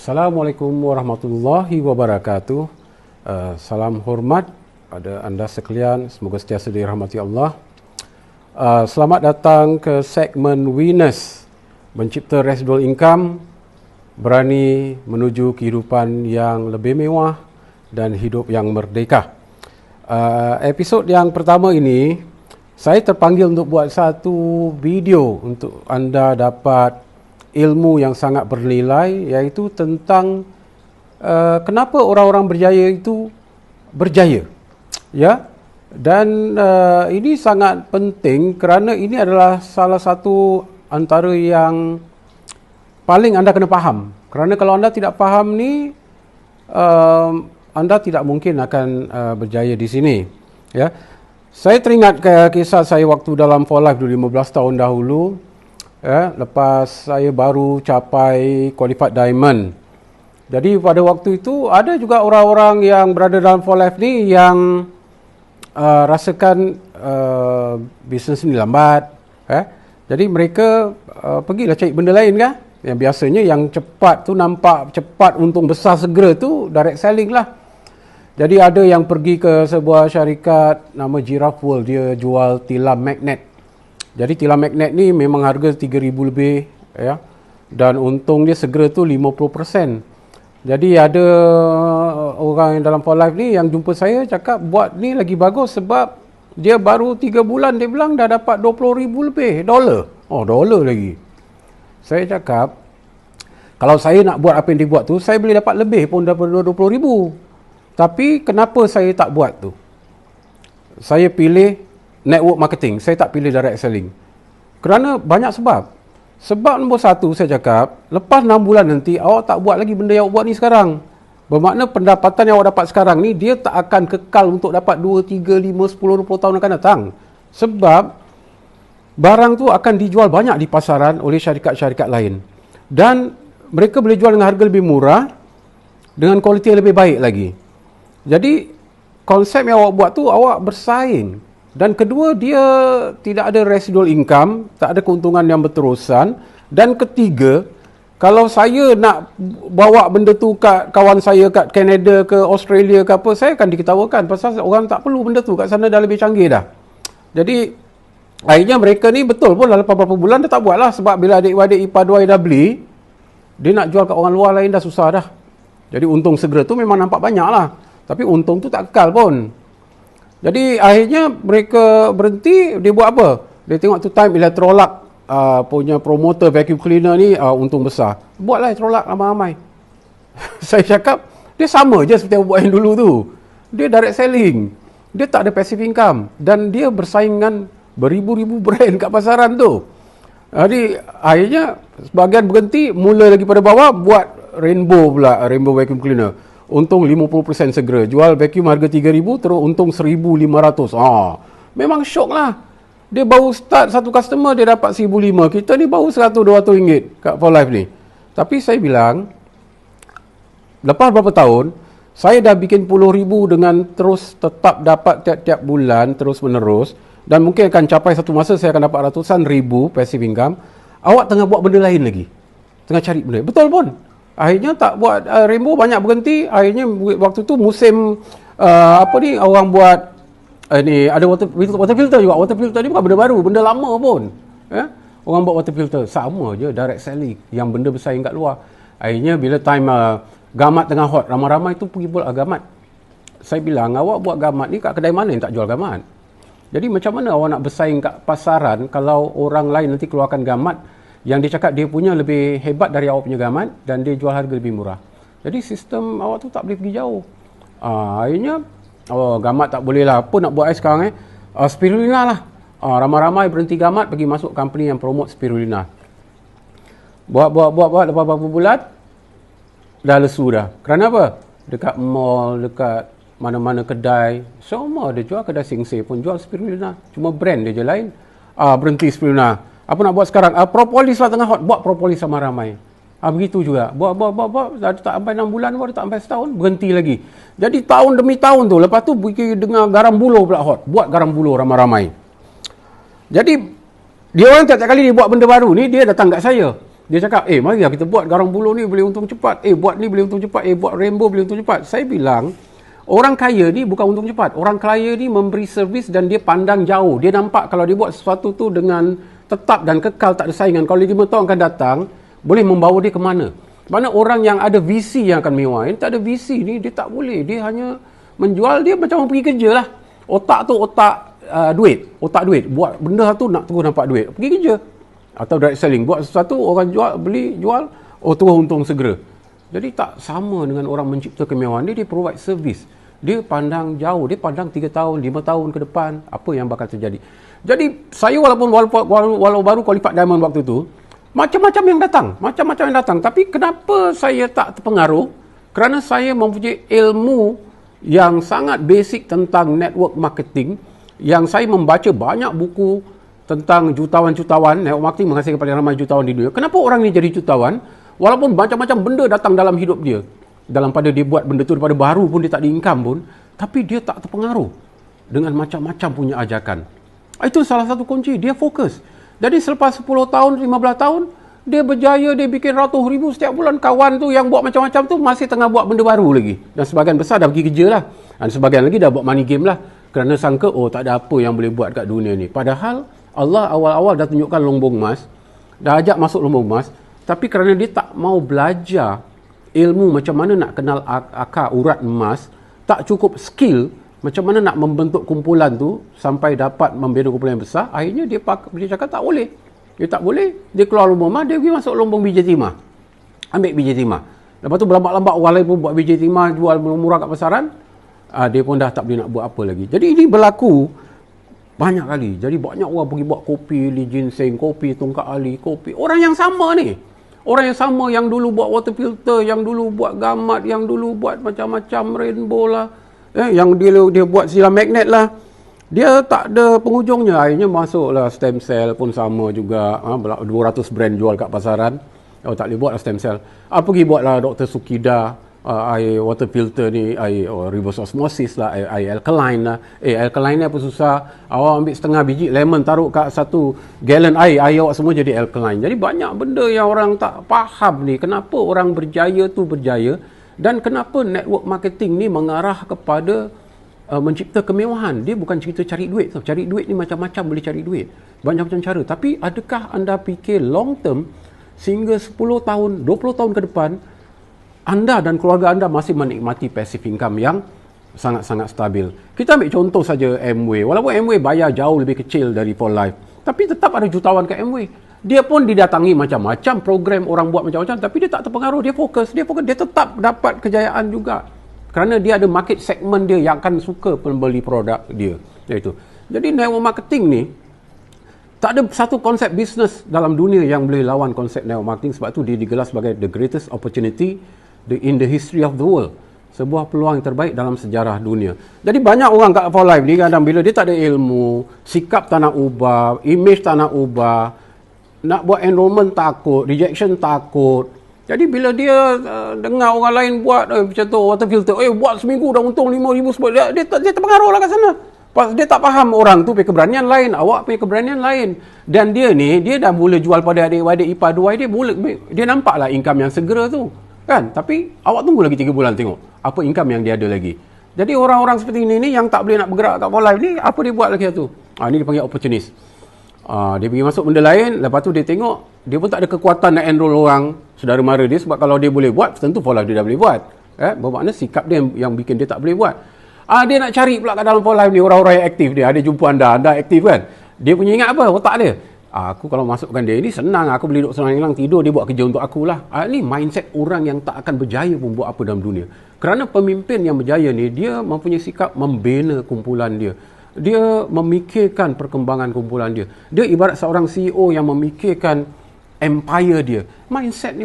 Assalamualaikum warahmatullahi wabarakatuh. Salam hormat pada anda sekalian. Semoga sentiasa dirahmati Allah. Selamat datang ke segmen Winners, mencipta residual income, berani menuju kehidupan yang lebih mewah dan hidup yang merdeka. Episod yang pertama ini, saya terpanggil untuk buat satu video untuk anda dapat ilmu yang sangat bernilai, iaitu tentang kenapa orang-orang berjaya itu berjaya, ya. Dan ini sangat penting kerana ini adalah salah satu antara yang paling anda kena faham. Kerana kalau anda tidak faham ni, anda tidak mungkin akan berjaya di sini, ya. Saya teringat kisah saya waktu dalam For Life dulu 15 tahun dahulu. Lepas saya baru capai Qualified Diamond. Jadi pada waktu itu ada juga orang-orang yang berada dalam For Life ni yang rasakan bisnes ni lambat. Jadi mereka pergilah cari benda lain kan. Yang biasanya yang cepat tu, nampak cepat untung besar segera tu direct selling lah. Jadi ada yang pergi ke sebuah syarikat nama Giraffe World, dia jual tilam magnet. Jadi tilam magnet ni memang harga 3,000 lebih, ya. Dan untung dia segera tu 50%. Jadi ada orang yang dalam For Life ni yang jumpa saya cakap buat ni lagi bagus sebab dia baru 3 bulan dia bilang dah dapat 20,000 lebih dolar. Oh, dolar lagi. Saya cakap kalau saya nak buat apa yang dia buat tu, saya boleh dapat lebih pun daripada 20,000. Tapi kenapa saya tak buat tu? Saya pilih network marketing, saya tak pilih direct selling. Kerana banyak sebab. Sebab nombor satu, saya cakap, lepas 6 bulan nanti, awak tak buat lagi benda yang awak buat ni sekarang. Bermakna pendapatan yang awak dapat sekarang ni, dia tak akan kekal untuk dapat 2, 3, 5, 10, 20 tahun akan datang. Sebab barang tu akan dijual banyak di pasaran oleh syarikat-syarikat lain. Dan mereka boleh jual dengan harga lebih murah, dengan kualiti yang lebih baik lagi. Jadi, konsep yang awak buat tu, awak bersaing. Dan kedua, dia tidak ada residual income, tak ada keuntungan yang berterusan. Dan ketiga, kalau saya nak bawa benda tu kat kawan saya kat Canada ke Australia ke apa, saya akan diketawakan pasal orang tak perlu benda tu, kat sana dah lebih canggih dah. Jadi akhirnya mereka ni betul pun dalam beberapa bulan dia tak buat lah. Sebab bila adik-adik ipar dua dah beli, dia nak jual kat orang luar lain dah susah dah. Jadi untung segera tu memang nampak banyak lah, tapi untung tu tak kekal pun. Jadi akhirnya mereka berhenti. Dia buat apa? Dia tengok tu time Electrolux punya promoter vacuum cleaner ni untung besar. Buatlah Electrolux ramai-ramai. Saya cakap dia sama je seperti yang buat yang dulu tu. Dia direct selling, dia tak ada passive income, dan dia bersaing dengan beribu-ribu brand kat pasaran tu. Jadi akhirnya sebahagian berhenti, mula lagi pada bawah, buat Rainbow pula, Rainbow vacuum cleaner. Untung 50% segera. Jual vacuum harga 3,000, terus untung 1,500. Memang syok lah. Dia baru start satu customer, dia dapat 1,500. Kita ni baru 100-200 ringgit kat For Life ni. Tapi saya bilang, lepas berapa tahun, saya dah bikin puluh ribu dengan terus tetap dapat tiap-tiap bulan, terus menerus. Dan mungkin akan capai satu masa, saya akan dapat ratusan ribu passive income. Awak tengah buat benda lain lagi. Tengah cari benda. Betul pun. Akhirnya tak buat Rainbow, banyak berhenti. Akhirnya waktu tu musim orang buat ni ada water filter juga. Water filter ni bukan benda baru, benda lama pun. Orang buat water filter sama je, direct selling, yang benda bersaing kat luar. Akhirnya bila time gamat tengah hot, ramai-ramai tu pergi buat gamat. Saya bilang, awak buat gamat ni kat kedai mana yang tak jual gamat? Jadi macam mana awak nak bersaing kat pasaran kalau orang lain nanti keluarkan gamat yang dia cakap dia punya lebih hebat dari awak punya gamat, dan dia jual harga lebih murah. Jadi sistem awak tu tak boleh pergi jauh. Akhirnya gamat tak boleh lah. Apa nak buat sekarang spirulina lah. Ramai-ramai berhenti gamat, pergi masuk company yang promote spirulina. Buat lepas beberapa bulan dah lesu dah. Kerana apa? Dekat mall, dekat mana-mana kedai, semua dia jual. Kedai Singse pun jual spirulina, cuma brand dia je lain. Berhenti spirulina. Apa nak buat sekarang? Propolis lah tengah hot. Buat propolis sama ramai. Begitu juga. Buat. Dah tak sampai 6 bulan, baru tak sampai setahun, berhenti lagi. Jadi tahun demi tahun tu. Lepas tu pergi dengar garam buluh pula hot. Buat garam buluh ramai-ramai. Jadi dia orang tiap-tiap kali dia buat benda baru ni, dia datang kat saya. Dia cakap, mari kita buat garang buluh ni boleh untung cepat. Buat ni boleh untung cepat. Buat rainbow boleh untung cepat. Saya bilang, orang kaya ni bukan untung cepat. Orang kaya ni memberi servis dan dia pandang jauh. Dia nampak kalau dia buat sesuatu tu dengan tetap dan kekal, tak ada saingan. Kalau 5 tahun akan datang, boleh membawa dia ke mana? Mana orang yang ada visi yang akan mewah. Ini tak ada visi ni, dia tak boleh. Dia hanya menjual, dia macam orang pergi kerja lah. Otak tu otak duit. Otak duit. Buat benda tu nak terus nampak duit. Pergi kerja. Atau direct selling, buat sesuatu, orang jual, beli, jual, terus untung segera. Jadi tak sama dengan orang mencipta kemewahan. Dia provide service. Dia pandang jauh, dia pandang 3 tahun, 5 tahun ke depan, apa yang bakal terjadi. Jadi saya walau baru qualified diamond waktu tu, macam-macam yang datang. Tapi kenapa saya tak terpengaruh? Kerana saya mempunyai ilmu yang sangat basic tentang network marketing, yang saya membaca banyak buku tentang jutawan-jutawan, network marketing menghasilkan paling ramai jutawan di dunia. Kenapa orang ni jadi jutawan? Walaupun macam-macam benda datang dalam hidup dia, dalam pada dia buat benda tu, daripada baru pun dia tak ada income pun, tapi dia tak terpengaruh dengan macam-macam punya ajakan. Itu salah satu kunci, dia fokus. Jadi selepas 10 tahun, 15 tahun, dia berjaya, dia bikin ratus ribu setiap bulan. Kawan tu yang buat macam-macam tu masih tengah buat benda baru lagi. Dan sebahagian besar dah pergi kerja lah. Dan sebahagian lagi dah buat money game lah. Kerana sangka, tak ada apa yang boleh buat kat dunia ni. Padahal Allah awal-awal dah tunjukkan lumbung emas, dah ajak masuk lumbung emas, tapi kerana dia tak mau belajar ilmu macam mana nak kenal akar urat emas, tak cukup skill macam mana nak membentuk kumpulan tu sampai dapat membina kumpulan yang besar, akhirnya dia cakap tak boleh. Dia tak boleh, dia keluar lumbung emas, dia pergi masuk lumbung biji timah. Ambil biji timah. Lepas tu berlambat-lambat orang lain pun buat biji timah, jual murah kat pasaran, dia pun dah tak boleh nak buat apa lagi. Jadi ini berlaku banyak kali. Jadi banyak orang pergi buat kopi li ginseng, kopi tongkat ali, kopi. Orang yang sama ni. Orang yang sama yang dulu buat water filter, yang dulu buat gamat, yang dulu buat macam-macam rainbow lah. Yang dia buat silam magnet lah. Dia tak ada penghujungnya. Akhirnya masuklah stem cell pun sama juga. 200 brand jual kat pasaran. Tak boleh buat lah stem cell. Pergi buatlah Dr. Sukida. Air water filter ni, air reverse osmosis lah, air alkaline lah. Alkaline ni apa susah? Awak ambil setengah biji lemon, taruh kat 1 gallon air awak semua jadi alkaline. Jadi banyak benda yang orang tak faham ni. Kenapa orang berjaya tu berjaya, dan kenapa network marketing ni mengarah kepada mencipta kemewahan. Dia bukan cerita cari duit. Cari duit ni macam-macam boleh cari duit. Banyak macam cara. Tapi adakah anda fikir long term, sehingga 10 tahun, 20 tahun ke depan, anda dan keluarga anda masih menikmati passive income yang sangat-sangat stabil? Kita ambil contoh saja Amway. Walaupun Amway bayar jauh lebih kecil dari For Life, tapi tetap ada jutawan ke Amway. Dia pun didatangi macam-macam program, orang buat macam-macam, tapi dia tak terpengaruh. Dia fokus, dia tetap dapat kejayaan juga. Kerana dia ada market segment dia yang akan suka pembeli produk dia. Iaitu. Jadi network marketing ni, tak ada satu konsep bisnes dalam dunia yang boleh lawan konsep network marketing. Sebab tu dia digelar sebagai the greatest opportunity in the history of the world. Sebuah peluang yang terbaik dalam sejarah dunia. Jadi banyak orang kat For Life ni kadang bila dia tak ada ilmu, sikap tak nak ubah, image tak nak ubah, nak buat enrollment takut, rejection takut. Jadi bila dia dengar orang lain buat macam tu water filter, buat seminggu dah untung 5,000 sebab dia terpengaruh lah kat sana. Pas dia tak faham orang tu punya keberanian lain, awak punya keberanian lain. Dan dia dah mula jual pada adik-adik ipar 2 dia nampaklah income yang segera tu. Kan? Tapi awak tunggu lagi 3 bulan tengok apa income yang dia ada lagi. Jadi orang-orang seperti ini yang tak boleh nak bergerak kat For Life ni, apa dia buat lagi tu? Ni dia panggil opportunist. Dia pergi masuk benda lain, lepas tu dia tengok dia pun tak ada kekuatan nak enroll orang saudara mara dia, sebab kalau dia boleh buat, tentu For Life dia dah boleh buat. Bermakna sikap dia yang bikin dia tak boleh buat. Dia nak cari pula kat dalam For Life ni orang-orang yang aktif dia. Dia jumpa anda aktif kan? Dia punya ingat apa? Otak dia. Aku kalau masukkan dia ni senang, aku boleh duduk senang-senang tidur, dia buat kerja untuk akulah. Ni mindset orang yang tak akan berjaya pun buat apa dalam dunia. Kerana pemimpin yang berjaya ni, dia mempunyai sikap membina kumpulan dia. Dia memikirkan perkembangan kumpulan dia. Dia ibarat seorang CEO yang memikirkan empire dia. Mindset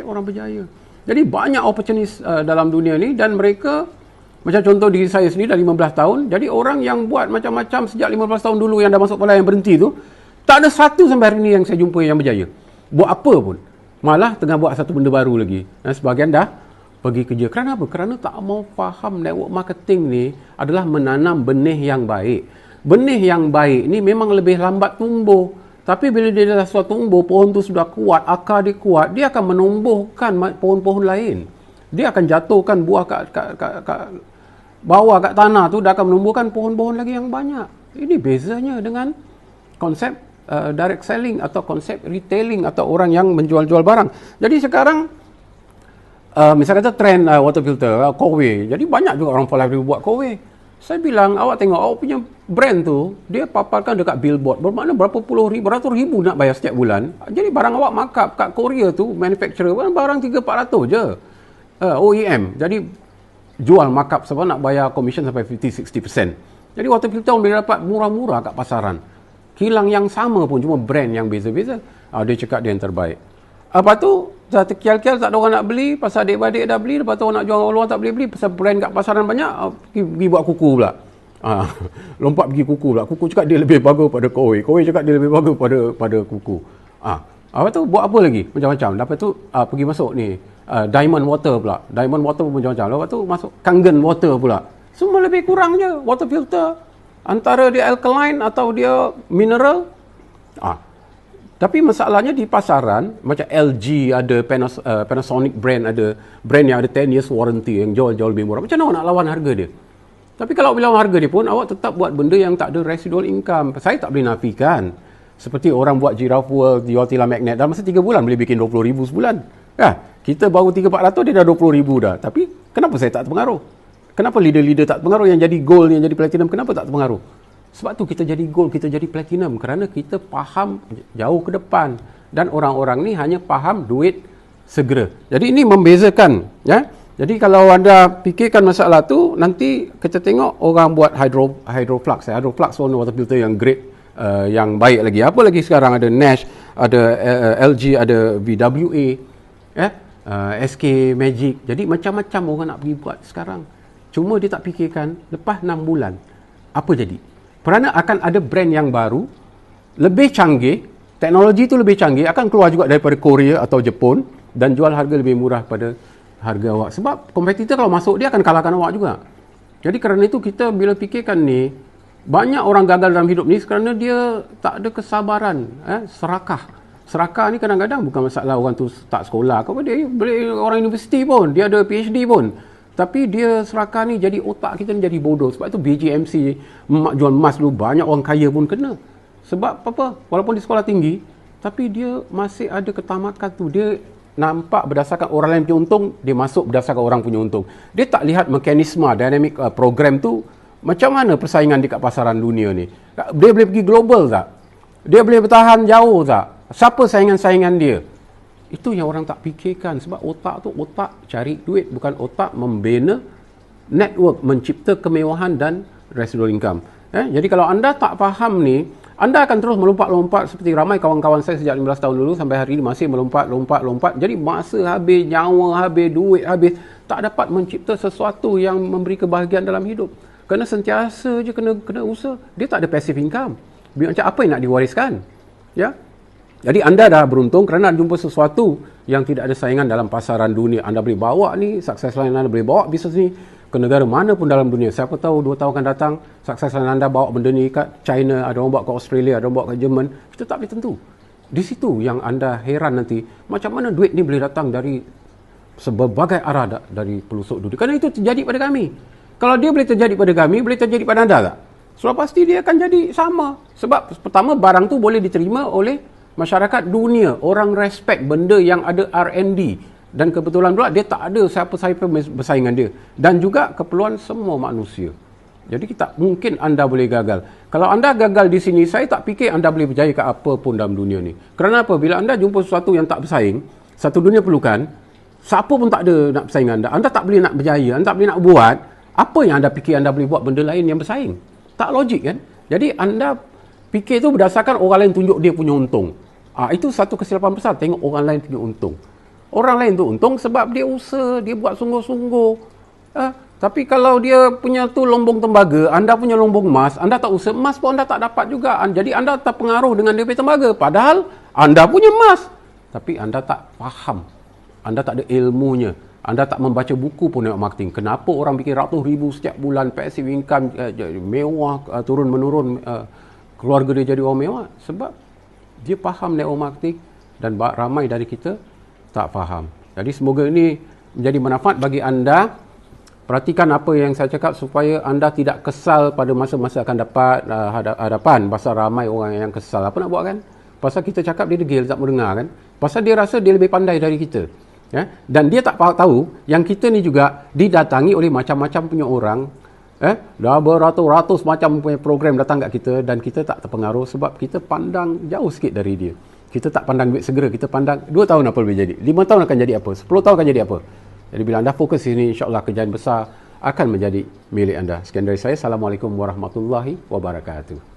orang berjaya. Jadi banyak opportunity dalam dunia ni, dan mereka, macam contoh diri saya sendiri dah 15 tahun. Jadi orang yang buat macam-macam sejak 15 tahun dulu yang dah masuk pola yang berhenti tu, tak ada satu sampai hari ni yang saya jumpa yang berjaya. Buat apa pun. Malah tengah buat satu benda baru lagi. Dan sebahagian dah pergi kerja. Kerana apa? Kerana tak mau faham network marketing ni adalah menanam benih yang baik. Benih yang baik ni memang lebih lambat tumbuh. Tapi bila dia dah suatu umur, pohon tu sudah kuat, akar dia kuat, dia akan menumbuhkan pohon-pohon lain. Dia akan jatuhkan buah kat bawah kat tanah tu, dia akan menumbuhkan pohon-pohon lagi yang banyak. Ini bezanya dengan konsep direct selling atau konsep retailing atau orang yang menjual-jual barang. Jadi sekarang misalnya kata trend water filter, Coway. Jadi banyak juga orang Pulau buat Coway. Saya bilang, awak tengok awak punya brand tu, dia paparkan dekat billboard. Bermakna berapa puluh ribu, beratus ribu nak bayar setiap bulan. Jadi barang awak markup kat Korea tu, manufacturer, barang 300-400 je. OEM. Jadi jual markup sebab nak bayar commission sampai 50-60%. Jadi water filter boleh dapat murah-murah kat pasaran. Kilang yang sama pun, cuma brand yang beza-beza. Dia cakap dia yang terbaik. Lepas tu, dah terkial-kial, tak ada orang nak beli, pasal adik-beradik dah beli, lepas tu orang nak jual orang tak boleh beli, pasal brand kat pasaran banyak, pergi buat kuku pula. Lompat pergi kuku pula. Kuku cakap dia lebih bagus pada Coway. Coway cakap dia lebih bagus pada kuku. Lepas tu, buat apa lagi? Macam-macam. Lepas tu, pergi masuk ni, Diamond Water pula. Diamond Water pun macam-macam. Lepas tu, masuk Kangen Water pula. Semua lebih kurang je, water filter. Antara dia alkaline atau dia mineral. Tapi masalahnya di pasaran, macam LG ada, Panasonic brand ada, brand yang ada 10 years warranty yang jauh-jauh lebih murah. Macam mana awak nak lawan harga dia? Tapi kalau bila harga dia pun, awak tetap buat benda yang tak ada residual income. Saya tak boleh nafikan. Seperti orang buat Giraffe World, jual tilam magnet, dalam masa 3 bulan boleh bikin 20,000 sebulan. Kita baru 300-400, dia dah 20,000 dah. Tapi kenapa saya tak terpengaruh? Kenapa leader-leader tak terpengaruh, yang jadi gold, yang jadi platinum, kenapa tak terpengaruh? Sebab tu kita jadi gold, kita jadi platinum, kerana kita faham jauh ke depan, dan orang-orang ni hanya faham duit segera. Jadi ini membezakan, ya. Jadi kalau anda fikirkan masalah tu, nanti kita tengok orang buat hydroflux pun water filter yang great, yang baik lagi. Apa lagi sekarang ada Nash, ada LG, ada VWA, SK Magic. Jadi macam-macam orang nak pergi buat sekarang. Cuma dia tak fikirkan lepas 6 bulan apa jadi. Kerana akan ada brand yang baru, lebih canggih, teknologi itu lebih canggih, akan keluar juga daripada Korea atau Jepun dan jual harga lebih murah pada harga awak. Sebab kompetitor kalau masuk, dia akan kalahkan awak juga. Jadi kerana itu kita bila fikirkan ni, banyak orang gagal dalam hidup ni kerana dia tak ada kesabaran, serakah. Serakah ni kadang-kadang bukan masalah orang tu tak sekolah. Dia boleh orang universiti pun, dia ada PhD pun. Tapi dia serakah ni jadi otak kita ni jadi bodoh. Sebab itu BGMC jual emas dulu, banyak orang kaya pun kena. Sebab apa? Walaupun di sekolah tinggi, tapi dia masih ada ketamakan tu. Dia nampak berdasarkan orang lain punya untung, dia masuk berdasarkan orang punya untung. Dia tak lihat mekanisme, dynamic program tu, macam mana persaingan dekat pasaran dunia ni. Dia boleh pergi global tak? Dia boleh bertahan jauh tak? Siapa saingan-saingan dia? Itu yang orang tak fikirkan. Sebab otak tu otak cari duit, bukan otak membina network, mencipta kemewahan dan residual income. Jadi kalau anda tak faham ni, anda akan terus melompat-lompat seperti ramai kawan-kawan saya sejak 15 tahun dulu sampai hari ini masih melompat-lompat. Jadi masa habis, nyawa habis, duit habis, tak dapat mencipta sesuatu yang memberi kebahagiaan dalam hidup. Kena sentiasa je kena usaha. Dia tak ada passive income. Macam apa yang nak diwariskan? Ya. Jadi anda dah beruntung kerana jumpa sesuatu yang tidak ada saingan dalam pasaran dunia. Anda boleh bawa ni, sukses lain anda boleh bawa bisnes ni ke negara mana pun dalam dunia. Siapa tahu 2 tahun akan datang, sukses lain anda bawa benda ni kat China, ada orang bawa ke Australia, ada orang bawa ke Jerman. Kita tak boleh tentu. Di situ yang anda heran nanti, macam mana duit ni boleh datang dari berbagai arah dari pelosok dunia. Kerana itu terjadi pada kami. Kalau dia boleh terjadi pada kami, boleh terjadi pada anda tak? So pasti dia akan jadi sama. Sebab pertama, barang tu boleh diterima oleh masyarakat dunia, orang respect benda yang ada R&D, dan kebetulan pula dia tak ada siapa-siapa bersaingan dia, dan juga keperluan semua manusia. Jadi kita mungkin anda boleh gagal. Kalau anda gagal di sini, saya tak fikir anda boleh berjaya ke apa pun dalam dunia ni. Kerana apa? Bila anda jumpa sesuatu yang tak bersaing, satu dunia perlukan, siapa pun tak ada nak bersaing anda. Anda tak boleh nak berjaya, anda tak boleh nak buat apa yang anda fikir anda boleh buat benda lain yang bersaing. Tak logik kan? Jadi anda fikir tu berdasarkan orang lain tunjuk dia punya untung. Itu satu kesilapan besar, tengok orang lain punya untung. Orang lain tu untung sebab dia usaha, dia buat sungguh-sungguh. Tapi kalau dia punya tu lombong tembaga, anda punya lombong emas, anda tak usaha, emas pun anda tak dapat juga. Jadi anda terpengaruh dengan dia punya tembaga. Padahal anda punya emas, tapi anda tak faham. Anda tak ada ilmunya. Anda tak membaca buku pun network marketing. Kenapa orang bikin ratus ribu setiap bulan, passive income, mewah, turun-menurun, keluarga dia jadi orang mewah? Sebab Dia faham network marketing dan ramai dari kita tak faham. Jadi semoga ini menjadi manfaat bagi anda. Perhatikan apa yang saya cakap supaya anda tidak kesal pada masa-masa akan dapat hadapan. Pasal ramai orang yang kesal. Apa nak buat kan? Pasal kita cakap dia degil, tak mau dengar kan? Pasal dia rasa dia lebih pandai dari kita. Ya? Dan dia tak tahu yang kita ni juga didatangi oleh macam-macam punya orang. Dah beratus-ratus macam punya program datang kat kita dan kita tak terpengaruh sebab kita pandang jauh sikit dari dia. Kita tak pandang duit segera, kita pandang 2 tahun apa boleh jadi, 5 tahun akan jadi apa, 10 tahun akan jadi apa. Jadi bila anda fokus sini, insya-Allah kejayaan besar akan menjadi milik anda. Sekian dari saya. Assalamualaikum warahmatullahi wabarakatuh.